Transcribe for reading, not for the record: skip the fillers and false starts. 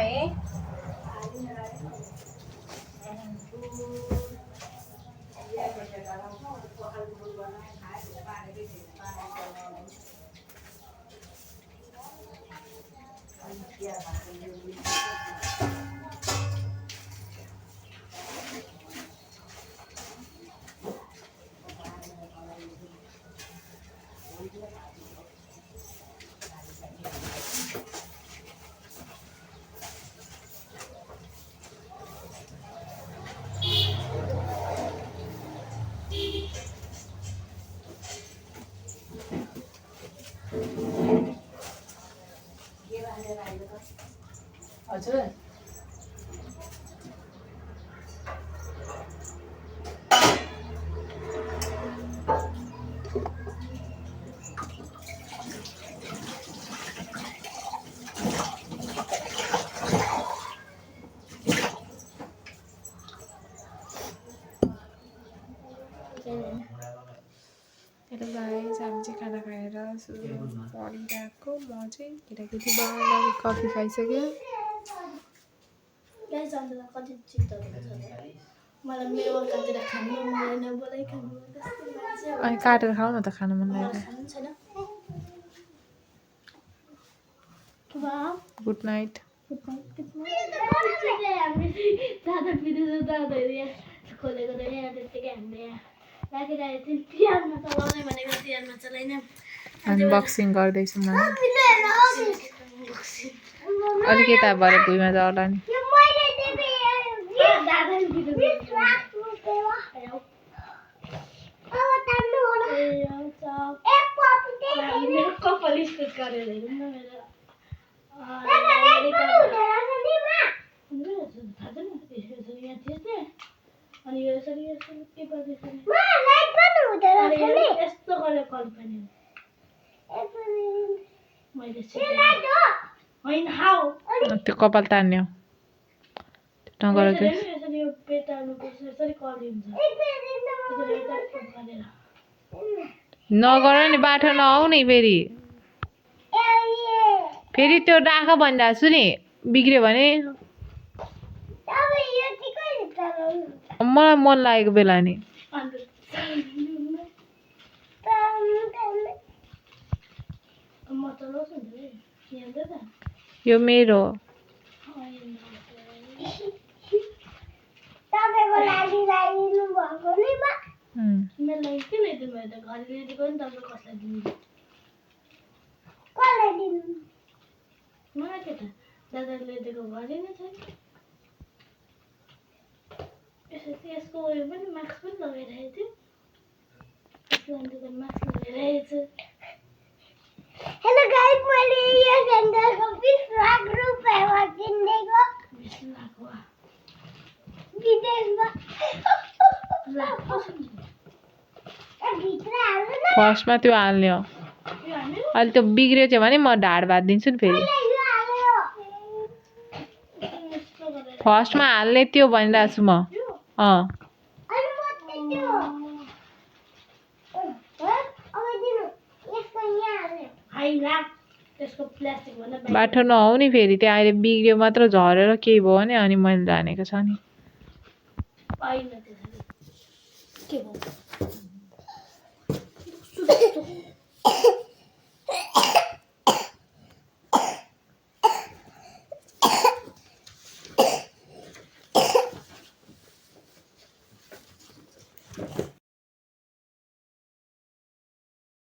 है हजुर hello guys हामी चाहिँ खाना खाएर पढिरहेको म चाहिँ केटाकेटी बाह्र कफी खाइसक्यो गाइस अन्त कति चिन्ता हुन्छ मलाई मेरो काटेर खानु मन बोलाइ खानु त्यस्तो मान्छे अनि काटेर खाऊ न त खानु मन लाग्यो खानु छैन गुड नाइट दादा बिदु दादा खोलेको त यहाँ त्यतिकै हामीले राखिरहेको थियौँ तिहारमा चलाउने भनेको तिहारमा चलाइन अनबक्सिङ गर्दैछु म अलिक यता भरे भुइँमा झर्ला नि अनि यो यसरी यसरी के गर्दैछ यस्तो गरेर कल पनि मैले होइन हाउ त्यो कपाल तान्ने हो नगर यसरी यो पेटाल्नुपर्छ यसरी कली हुन्छ नगर नि बाटो नआउ नि फेरि फेरि त्यो राख भनिरहेको छु नि बिग्रियो भने मलाई मन लागेको बेला नि यो मेरो दादाले दिएको घरि नै छ यसको उयो पनि मास्क पनि लगाइरहेको थियो अन्त त मास्क लगाइरहेको छु हेलो गाइस मैले यो सेन्डलको 20 लाख रुपैयाँमा किनेको 20 लाख हो विदेशमा फर्स्टमा त्यो हाल्ने हो अहिले त्यो बिग्रियो चाहिँ भने म ढाड बाँधिदिन्छु नि फेरि फर्स्टमा हाल्ने त्यो भनिरहेको छु म बाटो नआउ नि फेरि त्यो अहिले बिग्रियो मात्र झरेर केही भयो भने अनि मैले जानेको छ नि